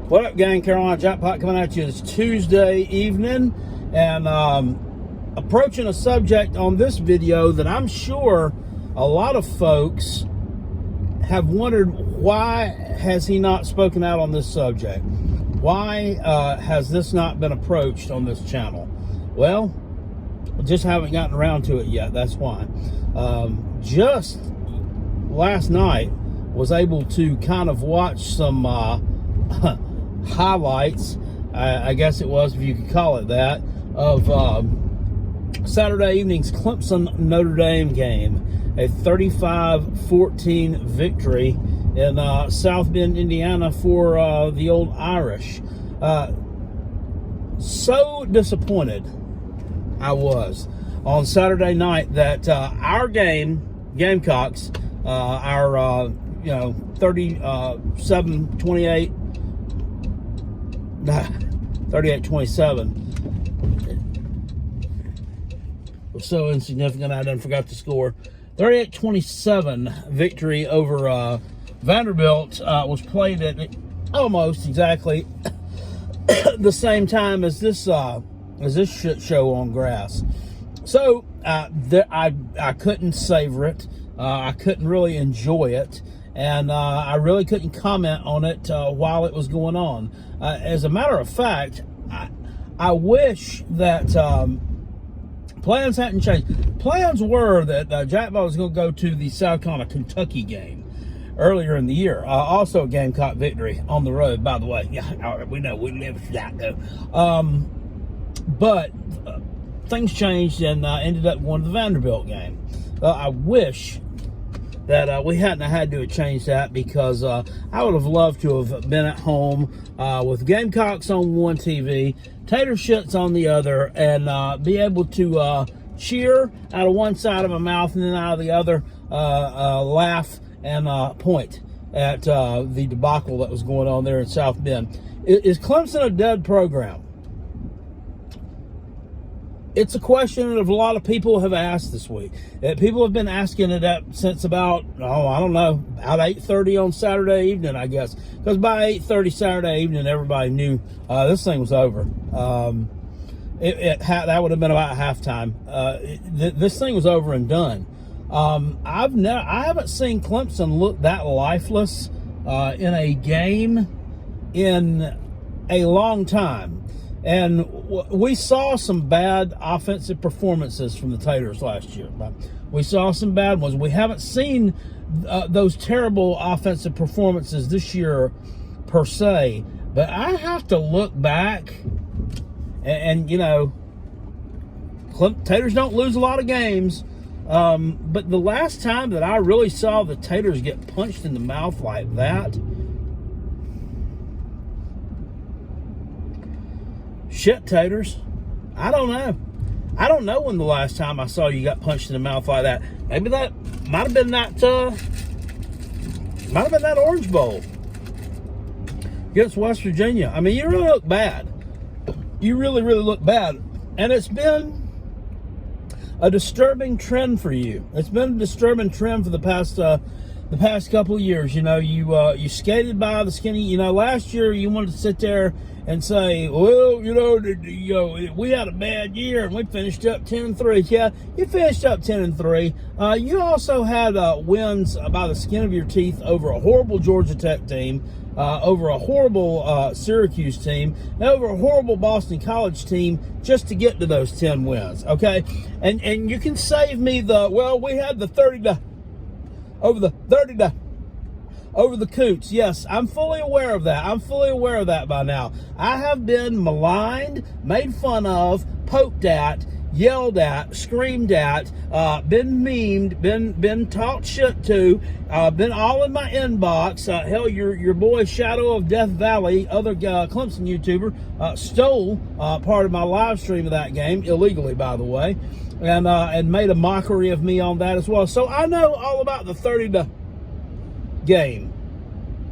What up, gang? Carolina Jackpot coming at you this Tuesday evening, and approaching a subject on this video that I'm sure a lot of folks have wondered, why has he not spoken out on this subject? Why has this not been approached on this channel? Well, just haven't gotten around to it yet. That's why. Just last night was able to kind of watch some highlights, I guess it was, if you could call it that, of Saturday evening's Clemson Notre Dame game, a 35-14 victory in South Bend, Indiana for the old Irish. So disappointed I was on Saturday night that our Gamecocks, our 38-27, 38-27 was so insignificant I done forgot the score. 38-27 victory over Vanderbilt was played at almost exactly the same time as this shit show on grass. So I couldn't savor it. I couldn't really enjoy it, and I really couldn't comment on it while it was going on. As a matter of fact, I wish that plans hadn't changed. Plans were that Jackpot was going to go to the South Carolina Kentucky game earlier in the year. Also a Gamecock victory on the road, by the way. Yeah, we know we live for that though. But things changed and ended up going to the Vanderbilt game. I wish that we hadn't had to have changed that, because I would have loved to have been at home with Gamecocks on one TV, Tater Shits on the other, and be able to cheer out of one side of my mouth and then out of the other, laugh and point at the debacle that was going on there in South Bend. Is Clemson a dead program? It's a question that a lot of people have asked this week. People have been asking it up since about, I don't know, about 8:30 on Saturday evening, I guess. Because by 8:30 Saturday evening, everybody knew this thing was over. That would have been about halftime. This thing was over and done. I haven't seen Clemson look that lifeless in a game in a long time. And we saw some bad offensive performances from the Taters last year. We saw some bad ones. We haven't seen those terrible offensive performances this year per se. But I have to look back and Taters don't lose a lot of games. But the last time that I really saw the Taters get punched in the mouth like that, shit, Taters, I don't know. I don't know when the last time I saw you got punched in the mouth like that. Maybe that might have been that Orange Bowl against West Virginia. I mean, you really look bad. You really, really look bad. And it's been a disturbing trend for you. It's been a disturbing trend for the past couple of years. You skated by the skinny. Last year you wanted to sit there and say, well, we had a bad year and we finished up 10-3. Yeah, you finished up 10-3. You also had wins by the skin of your teeth over a horrible Georgia Tech team, over a horrible Syracuse team, and over a horrible Boston College team, just to get to those 10 wins. Okay, and you can save me we had the 30 over the Coots. Yes, I'm fully aware of that. I'm fully aware of that by now. I have been maligned, made fun of, poked at, yelled at, screamed at, been memed, been talked shit to, been all in my inbox. Hell, your boy Shadow of Death Valley, other Clemson YouTuber, stole part of my live stream of that game, illegally, by the way, and made a mockery of me on that as well. So I know all about the 30 game.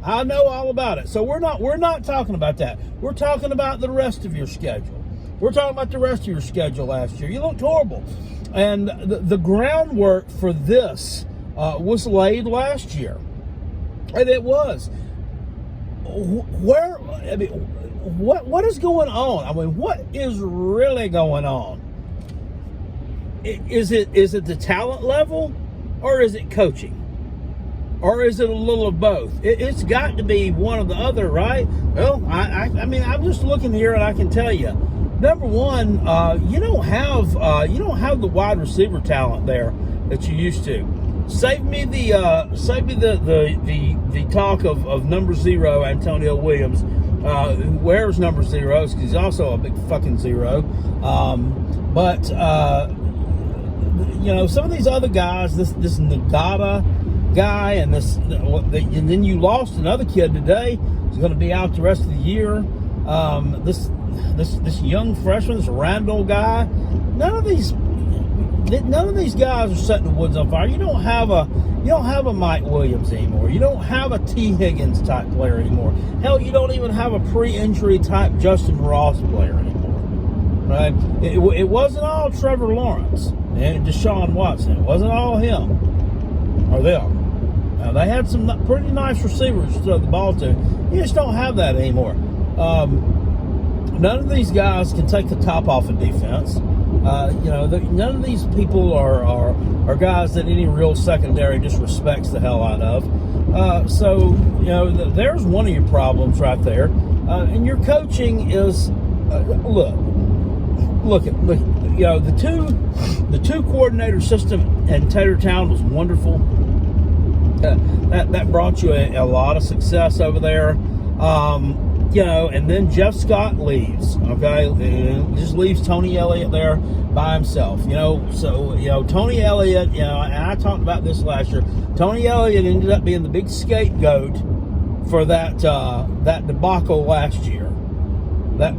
I know all about it. So we're not talking about that. We're talking about the rest of your schedule. We're talking about the rest of your schedule last year. You looked horrible. And the groundwork for this was laid last year. And it was. where, I mean, what is going on? I mean, what is really going on? Is it the talent level, or is it coaching? Or is it a little of both? It's got to be one or the other, right? Well, I mean, I'm just looking here and I can tell you, number one, you don't have the wide receiver talent there that you used to. Save me the talk of number 0, Antonio Williams, who wears number 0 because he's also a big fucking 0. But some of these other guys, this Nagata guy, and then you lost another kid today. He's going to be out the rest of the year. This young freshman, this Randall guy. None of these guys are setting the woods on fire. You don't have a Mike Williams anymore. You don't have a T. Higgins type player anymore. Hell, you don't even have a pre-injury type Justin Ross player anymore. Right? It wasn't all Trevor Lawrence and Deshaun Watson. It wasn't all him or them. Now, they had some pretty nice receivers to throw the ball to. You just don't have that anymore. None of these guys can take the top off of defense. None of these people are guys that any real secondary just respects the hell out of. There's one of your problems right there. And your coaching is, look. The two coordinator system in Tatertown was wonderful. That brought you a lot of success over there. And then Jeff Scott leaves, okay? And just leaves Tony Elliott there by himself. Tony Elliott, and I talked about this last year, Tony Elliott ended up being the big scapegoat for that debacle last year. That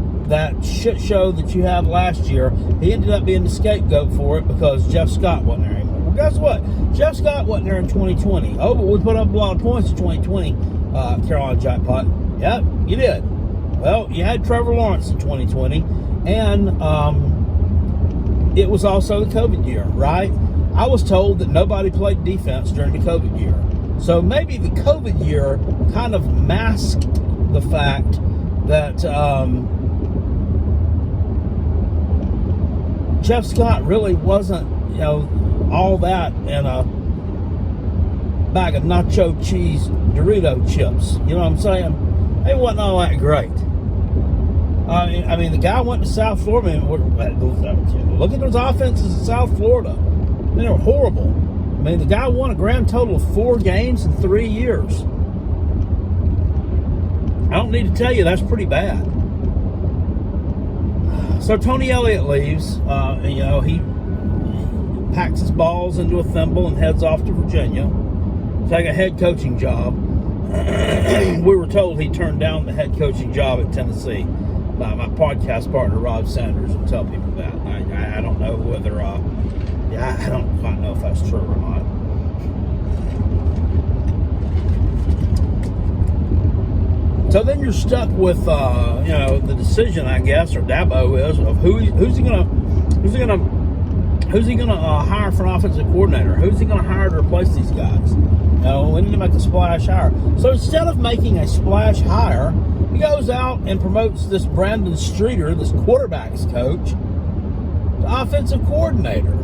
shit show that you had last year, he ended up being the scapegoat for it because Jeff Scott wasn't there anymore. Well, guess what? Jeff Scott wasn't there in 2020. Oh, but we put up a lot of points in 2020, Carolina Jackpot. Yep, you did. Well, you had Trevor Lawrence in 2020, and it was also the COVID year, right? I was told that nobody played defense during the COVID year. So maybe the COVID year kind of masked the fact that Jeff Scott really wasn't, all that in a bag of nacho cheese Dorito chips. You know what I'm saying? It wasn't all that great. I mean, the guy went to South Florida. Look at those offenses in South Florida. They were horrible. I mean, the guy won a grand total of 4 games in 3 years. I don't need to tell you that's pretty bad. So Tony Elliott leaves. He packs his balls into a thimble and heads off to Virginia, take a head coaching job. We were told he turned down the head coaching job at Tennessee by my podcast partner Rob Sanders, and tell people that. I don't know whether I don't quite know if that's true or not. So then you're stuck with the decision, I guess, or Dabo is, of who's he gonna hire for an offensive coordinator? Who's he gonna hire to replace these guys? We need to make a splash hire. So instead of making a splash hire, he goes out and promotes this Brandon Streeter, this quarterback's coach, to offensive coordinator.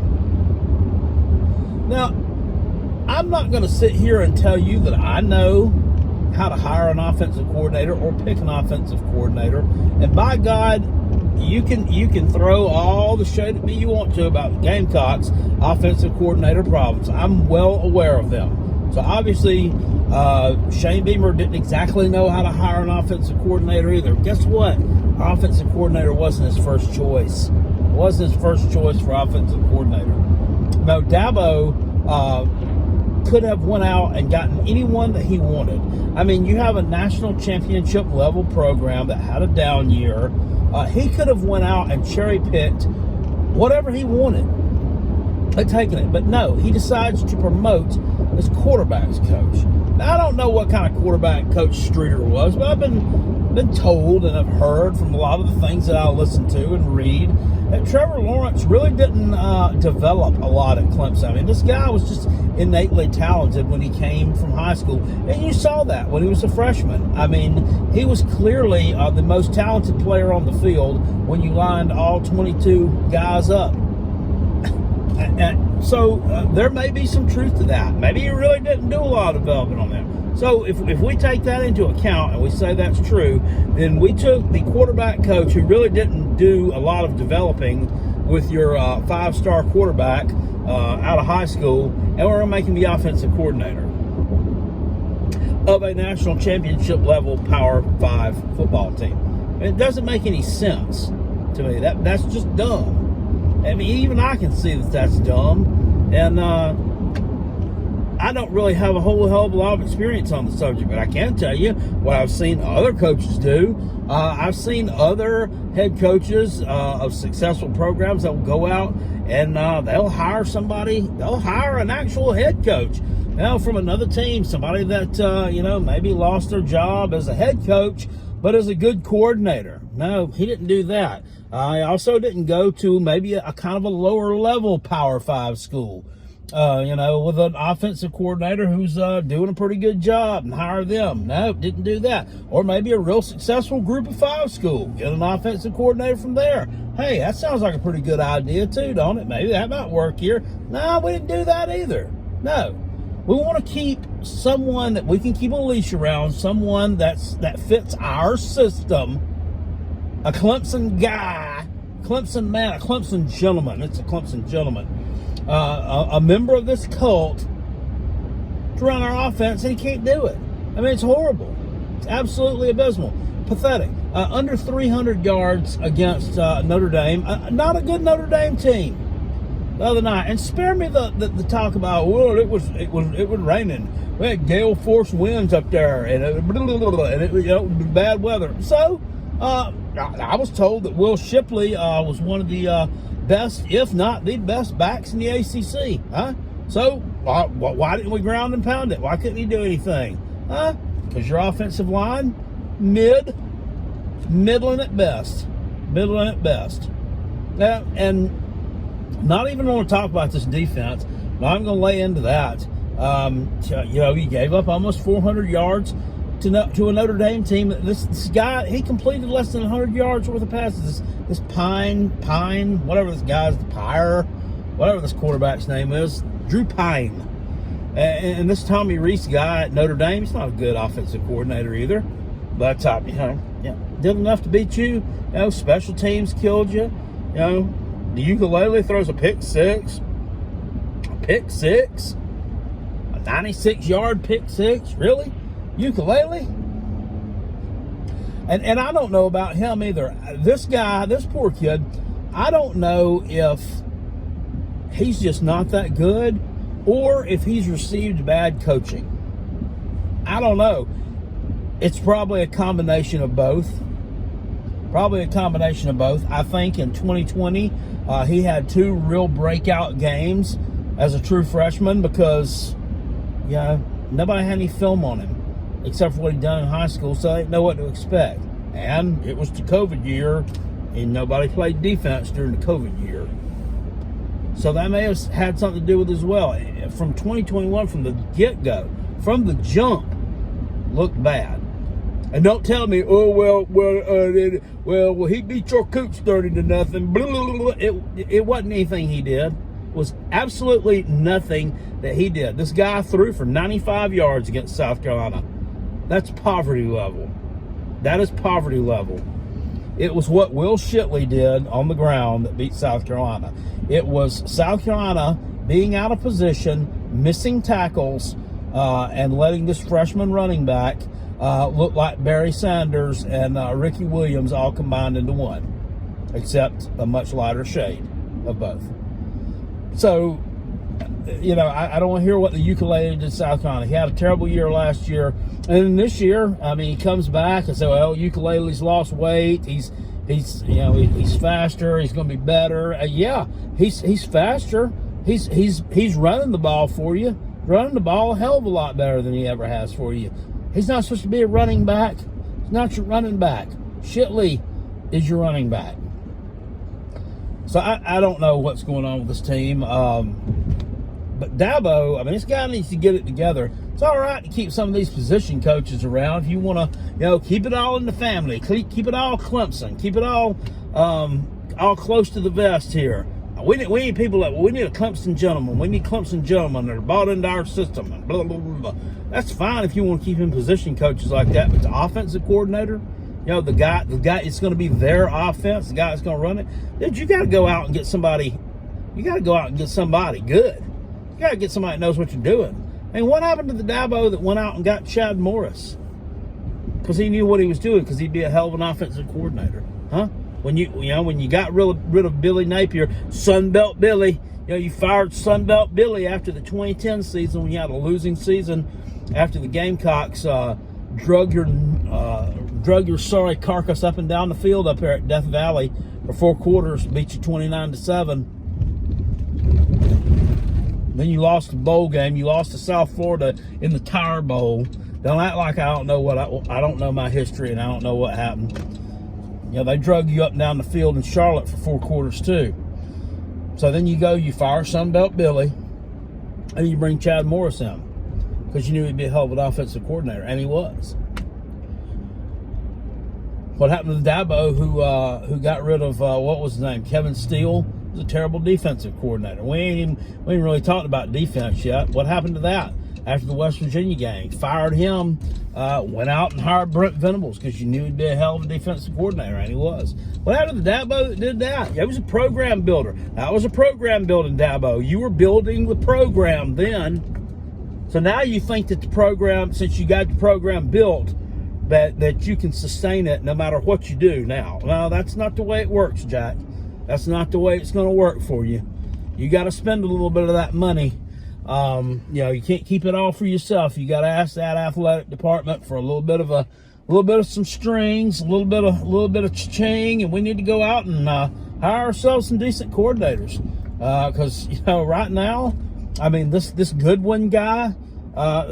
Now, I'm not going to sit here and tell you that I know how to hire an offensive coordinator or pick an offensive coordinator. And by God, you can throw all the shade at me you want to about the Gamecocks' offensive coordinator problems. I'm well aware of them. So obviously, Shane Beamer didn't exactly know how to hire an offensive coordinator either. Guess what? Our offensive coordinator wasn't his first choice. It wasn't his first choice for offensive coordinator. No, Dabo could have went out and gotten anyone that he wanted. I mean, you have a national championship level program that had a down year. He could have went out and cherry picked whatever he wanted and taken it. But no, he decides to promote this quarterback's coach. Now, I don't know what kind of quarterback coach Streeter was, but I've been told and I've heard from a lot of the things that I listen to and read that Trevor Lawrence really didn't develop a lot at Clemson. I mean, this guy was just innately talented when he came from high school. And you saw that when he was a freshman. I mean, he was clearly the most talented player on the field when you lined all 22 guys up. So there may be some truth to that. Maybe he really didn't do a lot of development on them. So if we take that into account and we say that's true, then we took the quarterback coach who really didn't do a lot of developing with your five-star quarterback out of high school, and we're going to make him the offensive coordinator of a national championship level Power 5 football team. It doesn't make any sense to me. That's just dumb. I mean, even I can see that that's dumb, and I don't really have a whole hell of a lot of experience on the subject, but I can tell you what I've seen other coaches do. I've seen other head coaches of successful programs that will go out and they'll hire somebody. They'll hire an actual head coach, from another team, somebody that maybe lost their job as a head coach, but as a good coordinator. No, he didn't do that. He also didn't go to maybe a kind of a lower level Power 5 school. With an offensive coordinator who's doing a pretty good job and hire them. No, didn't do that. Or maybe a real successful Group of 5 school. Get an offensive coordinator from there. Hey, that sounds like a pretty good idea too, don't it? Maybe that might work here. No, we didn't do that either. No. We want to keep someone that we can keep a leash around, someone that fits our system. A Clemson guy, Clemson man, a Clemson gentleman. It's a Clemson gentleman. A member of this cult to run our offense, and he can't do it. I mean, it's horrible. It's absolutely abysmal. Pathetic. Under 300 yards against Notre Dame. Not a good Notre Dame team the other night. And spare me the talk about, well, it was raining. We had gale force winds up there, and it bad weather. So I was told that Will Shipley was one of the best, if not the best, backs in the ACC. So why didn't we ground and pound it? Why couldn't he do anything? Because your offensive line, middling at best. And not even want to talk about this defense. Not even going to lay into that. You gave up almost 400 yards to a Notre Dame team. This guy, he completed less than 100 yards worth of passes. This Pine, whatever this guy's, Pyre, whatever this quarterback's name is, Drew Pine. And this Tommy Rees guy at Notre Dame, he's not a good offensive coordinator either. But, did enough to beat you. Special teams killed you. The ukulele throws a pick six. A 96-yard pick six? Really? Ukulele? And I don't know about him either. This guy, this poor kid, I don't know if he's just not that good or if he's received bad coaching. I don't know. It's probably a combination of both. I think in 2020, he had 2 real breakout games as a true freshman because, nobody had any film on him except for what he'd done in high school, so they didn't know what to expect. And it was the COVID year, and nobody played defense during the COVID year. So that may have had something to do with it as well. From 2021, from the get-go, from the jump, looked bad. And don't tell me, he beat your Coots 30-0. Blah, blah, blah. It wasn't anything he did. It was absolutely nothing that he did. This guy threw for 95 yards against South Carolina. That's poverty level. That is poverty level. It was what Will Shipley did on the ground that beat South Carolina. It was South Carolina being out of position, missing tackles, and letting this freshman running back look like Barry Sanders and Ricky Williams all combined into one, except a much lighter shade of both. So, I don't want to hear what the ukulele did South Carolina. He had a terrible year last year. And then this year, he comes back and says, well, ukulele's lost weight. He's faster. He's going to be better. He's faster. He's running the ball for you. Running the ball a hell of a lot better than he ever has for you. He's not supposed to be a running back. He's not your running back. Shitley is your running back. So I don't know what's going on with this team. But Dabo, I mean, this guy needs to get it together. It's all right to keep some of these position coaches around if you want to, keep it all in the family. Keep it all Clemson. Keep it all close to the vest here. We need people we need a Clemson gentleman. We need Clemson gentlemen that are bought into our system. And blah, blah, blah, blah. That's fine if you want to keep in position coaches like that. But the offensive coordinator, the guy, it's going to be their offense. The guy that's going to run it. Dude, you got to go out and get somebody. You got to go out and get somebody good. You got to get somebody that knows what you're doing. I mean, what happened to the Dabo that went out and got Chad Morris? Because he knew what he was doing. Because he'd be a hell of an offensive coordinator, huh? When you got rid of Billy Napier, Sunbelt Billy, you fired Sunbelt Billy after the 2010 season when you had a losing season after the Gamecocks drug your sorry carcass up and down the field up here at Death Valley for 4 quarters, beat you 29-7. Then you lost the bowl game. You lost to South Florida in the Tire Bowl. Don't act like I don't know I don't know my history and I don't know what happened. They drug you up and down the field in Charlotte for 4 quarters too. So then you fire Sunbelt Billy, and you bring Chad Morris in because you knew he'd be a hell of an offensive coordinator, and he was. What happened to Dabo, who got rid of what was his name, Kevin Steele? Was a terrible defensive coordinator. We ain't really talked about defense yet. What happened to that? After the West Virginia game, fired him, went out and hired Brent Venables because you knew he'd be a hell of a defensive coordinator, and he was. What happened to Dabo that did that? He was a program builder. That was a program building Dabo. You were building the program then. So now you think that the program, since you got the program built, that you can sustain it no matter what you do now. No, that's not the way it works, Jack. That's not the way it's going to work for you. You got to spend a little bit of that money. You can't keep it all for yourself. You got to ask that athletic department for a little bit of some strings, a little bit of cha-ching, and we need to go out and hire ourselves some decent coordinators. Because right now, I mean, this Goodwin guy, what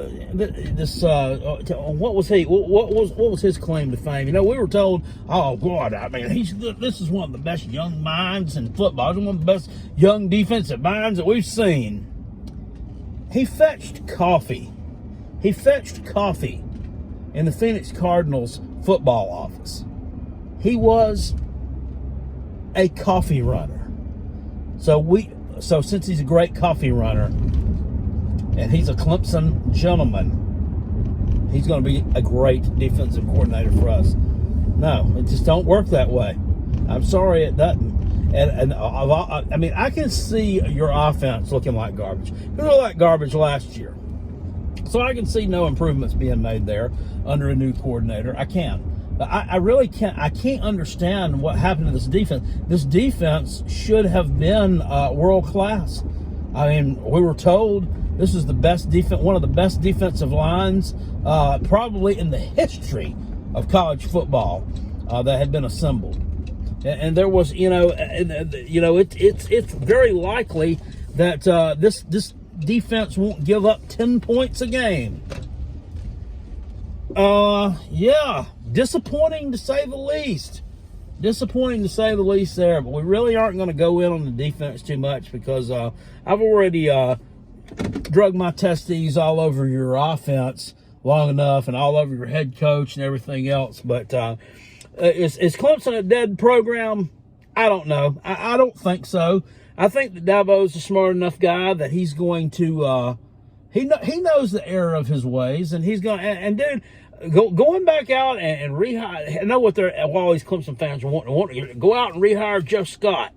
was he? What was his claim to fame? We were told, oh God, I mean, this is one of the best young minds in football. He's one of the best young defensive minds that we've seen. He fetched coffee. in the Phoenix Cardinals football office. He was a coffee runner. So since he's a great coffee runner and he's a Clemson gentleman, he's going to be a great defensive coordinator for us. No, it just don't work that way. I'm sorry, it doesn't. And I mean, I can see your offense looking like garbage. It looked like garbage last year. So I can see no improvements being made there under a new coordinator. I can. But I really can't. I can't understand what happened to this defense. This defense should have been world class. I mean, we were told this is the best one of the best defensive lines probably in the history of college football that had been assembled. And there was, it's very likely that this defense won't give up 10 points a game. Yeah, disappointing to say the least. Disappointing to say the least there, but we really aren't going to go in on the defense too much because I've already drug my testes all over your offense long enough and all over your head coach and everything else. But is Clemson a dead program? I don't know. I don't think so. I think that Dabo's a smart enough guy that he's going to he knows the error of his ways, and he's going and dude, going back out and rehire. I know what all these Clemson fans want to go out and rehire Jeff Scott.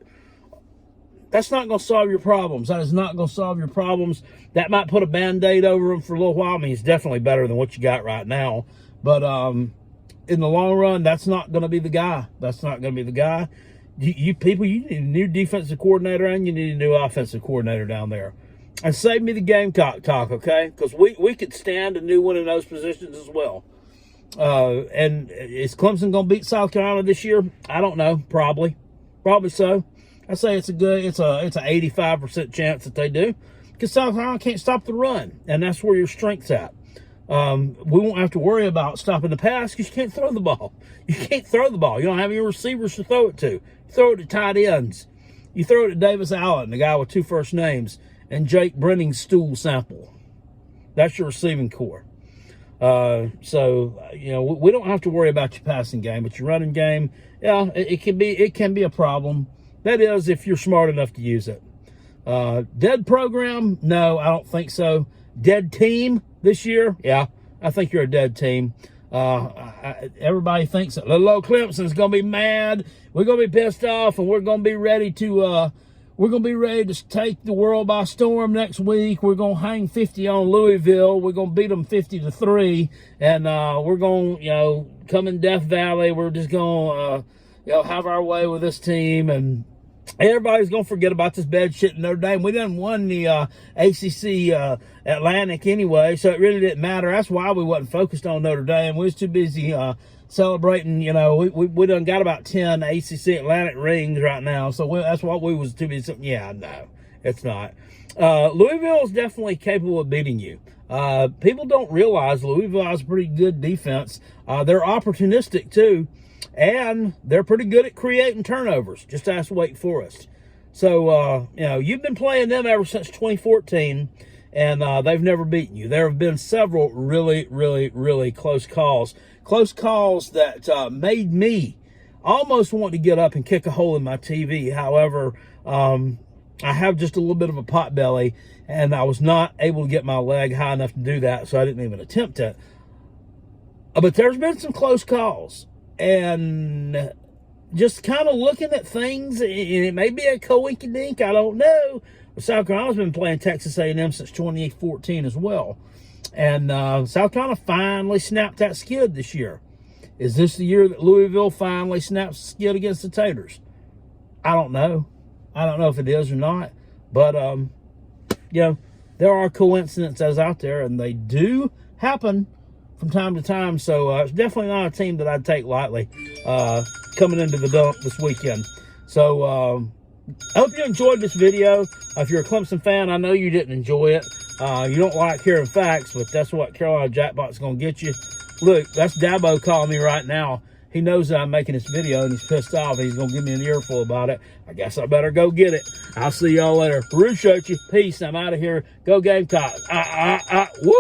That's not going to solve your problems. That is not going to solve your problems. That might put a Band-Aid over him for a little while. I mean, he's definitely better than what you got right now. But in the long run, that's not going to be the guy. That's not going to be the guy. You people, you need a new defensive coordinator and you need a new offensive coordinator down there. And save me the Gamecock talk, okay? Because we could stand a new one in those positions as well. And is Clemson going to beat South Carolina this year? I don't know. Probably so. I say it's an 85% chance that they do, because South Carolina can't stop the run, and that's where your strength's at. We won't have to worry about stopping the pass because you can't throw the ball. You can't throw the ball. You don't have any receivers to throw it to. You throw it to tight ends. You throw it to Davis Allen, the guy with 2 first names, and Jake Brenning's stool sample. That's your receiving core. So, you know, we don't have to worry about your passing game, but your running game, yeah, it can be a problem. That is, if you're smart enough to use it. Dead program? No, I don't think so. Dead team this year? Yeah, I think you're a dead team. Everybody thinks that little old Clemson's going to be mad. We're going to be pissed off, and we're going to be ready to take the world by storm next week. We're going to hang 50 on Louisville. We're going to beat them 50-3, and we're going, you know, come in Death Valley. We're just going to, you know, have our way with this team, and everybody's going to forget about this bad shit in Notre Dame. We done won the ACC Atlantic anyway, so it really didn't matter. That's why we wasn't focused on Notre Dame. We was too busy celebrating, you know, we done got about 10 ACC Atlantic rings right now, so that's what we was too busy. Yeah, no, it's not. Louisville is definitely capable of beating you. People don't realize Louisville has a pretty good defense. They're opportunistic too, and they're pretty good at creating turnovers. Just ask Wake Forest. So, you know, you've been playing them ever since 2014, and they've never beaten you. There have been several really, really, really close calls. Close calls that made me almost want to get up and kick a hole in my TV. However, I have just a little bit of a pot belly, and I was not able to get my leg high enough to do that, so I didn't even attempt it. But there's been some close calls, and just kind of looking at things, and it may be a coinkydink, I don't know. South Carolina's been playing Texas A&M since 2014 as well. And South Carolina finally snapped that skid this year. Is this the year that Louisville finally snaps the skid against the Taters? I don't know. I don't know if it is or not. But, you know, there are coincidences out there, and they do happen from time to time. So it's definitely not a team that I'd take lightly coming into the dump this weekend. So I hope you enjoyed this video. If you're a Clemson fan, I know you didn't enjoy it. You don't like hearing facts, but that's what Carolina Jackpot's going to get you. Look, that's Dabo calling me right now. He knows that I'm making this video, and he's pissed off. He's going to give me an earful about it. I guess I better go get it. I'll see y'all later. Appreciate you. Peace. I'm out of here. Go Gamecocks. Woo!